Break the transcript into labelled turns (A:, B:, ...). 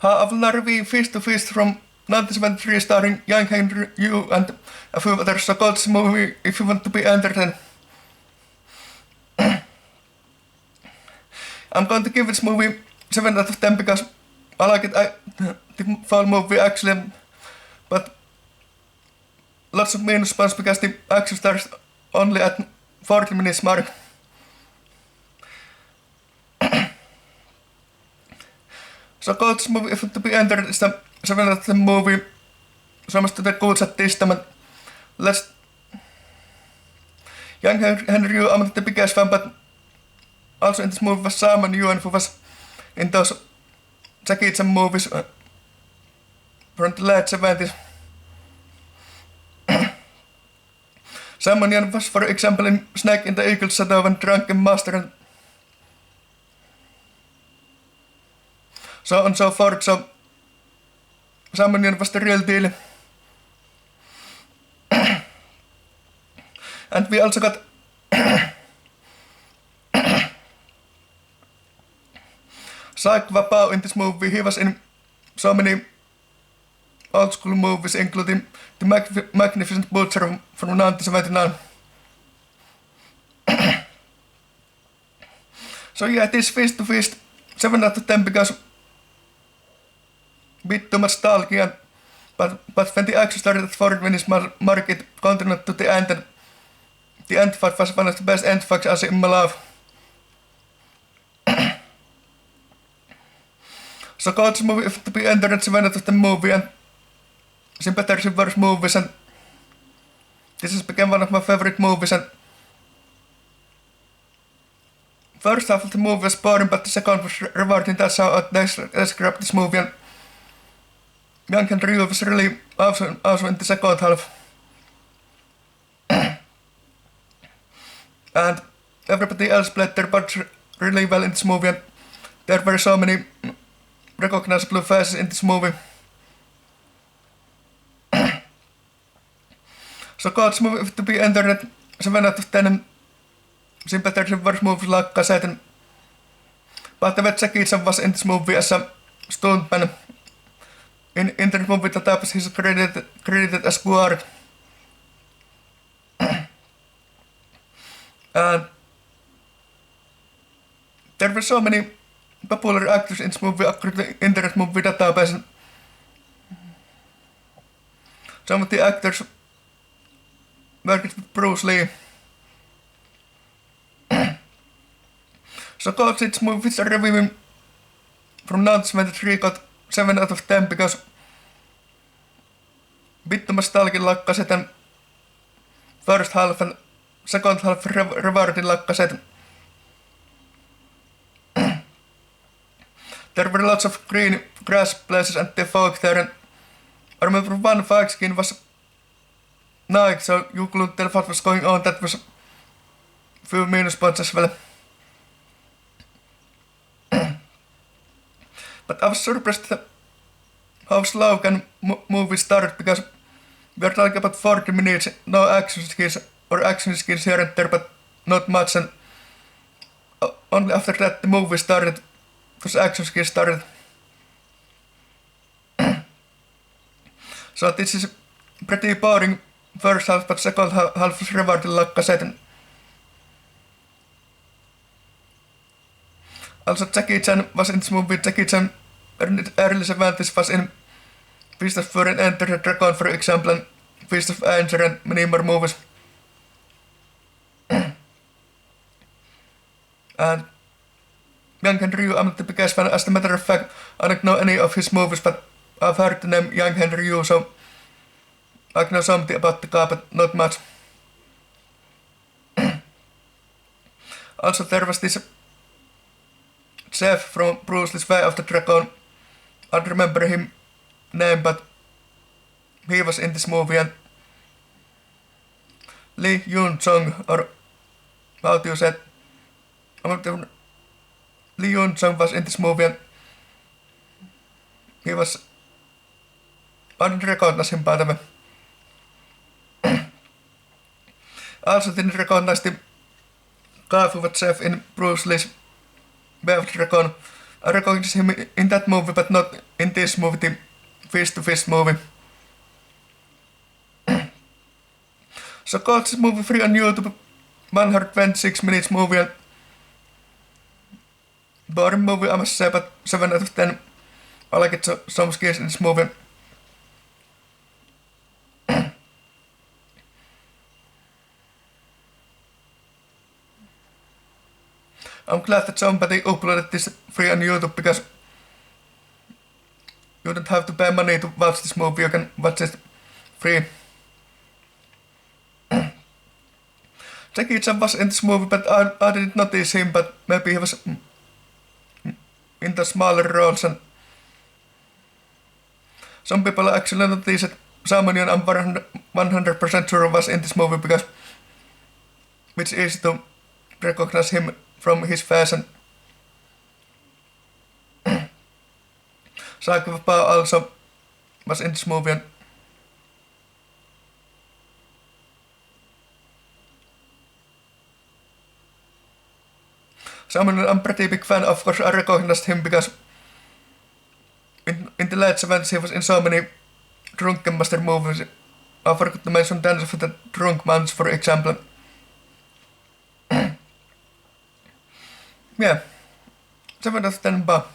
A: However, we Fist to Fist from 1973 starring Yang Henry Yu and a few others. So called this movie if you want to be entertained. I'm going to give this movie 7 out of 10 because I like it. The full movie actually, but lots of minus points because the action starts only at 40 minutes mark. So this movie, if to be entered, is the 7 out of 10 movie. Suomesta the kuulsat testament. Let's Young Henry Yu, I'm not the biggest fan, but also in this movie was Shan and Yuen, who was in those Jackie Chan movies from the late 70s. Shan and Yuen was, for example, in Snake in the Eagle's Shadow and Drunken Master and so on and so forth. So Shan and Yuen was the real deal. And we also got Gwa-Pau in this movie. He was in so many old school movies, including The Magnificent Butcher from 1979. So yeah, this Fist to Fist 7 out of 10 because a bit too much nostalgia, but when the action started at 40 minutes mark, it continued to the end, and the end fight was one of the best end fights I've seen in my life. So this movie if to be entered at 7 out of 10 movie, and some better, some worse movies, and this has become one of my favorite movies. And first half of the movie was boring, but the second was rewarding. That's how I describe this movie. And Yang Henry Yu was really awesome in the second half. And everybody else played their parts really well in this movie, and there were so many recognizable faces in this movie. So this movie if to be entered at 7 out of 10, and some better, some worse movies like Cassette. But the Jackie Chan was in this movie as a stuntman. In the movie that was his credited as Kwai. And there were so many popular actors in this movie according to the Internet Movie Database. Some of the actors worked with Bruce Lee. So this movie is a review from 1973 got 7 out of 10 because bit too nostalgia like Cassette, and first half and second half rewarding like Cassette. There were lots of green grass places and the fog there, and I remember one fight skin was night, so you couldn't tell what was going on. That was a few minus points as well. But I was surprised how slow can movie start, because we are talking about 40 minutes, no action skills or action skills here and there, but not much, and only after that the movie started, because action skills started. So this is pretty boring first half, but second half was rewarding like Cassette. Also Jackie Chan was in this movie. Jackie Chan early 70s was in Fist of Fury and Enter the Dragon, for example, and Fist of Anger and many more movies. And Young Henry Yu, I'm not the biggest fan. As a matter of fact, I don't know any of his movies, but I've heard the name Young Henry Yu, so I know something about the guy, but not much. Also there was this chef from Bruce Lee's Way of the Dragon. I don't remember him name, but he was in this movie, and Yunzhong, or how do you say it? Yunzhong was in this movie, and he was, I didn't recognize him by the way. I also didn't recognize the guy who was chef in Bruce Lee's Way of the Dragon. I recognized him in that movie, but not in this movie, the fist-to-fist movie. So got this movie free on YouTube, 126 minutes movie, and boring movie I must say, but 7 out of 10. I like it some skills in this movie. I'm glad that somebody uploaded this free on YouTube because you don't have to pay money to watch this movie, you can watch it free. Jackie Chan was in this movie, but I didn't notice him, but maybe he was in the smaller roles, and some people actually noticed that someone I'm 100% sure was in this movie because it's easy to recognize him from his fashion. Kwok-Choi also was in this movie. And someone I'm pretty big fan, of course I recognized him because in the late 70s he was in so many drunken master movies. I forgot to mention Dance of the Drunk Mans, for example. Yeah, 7 out of 10 ba.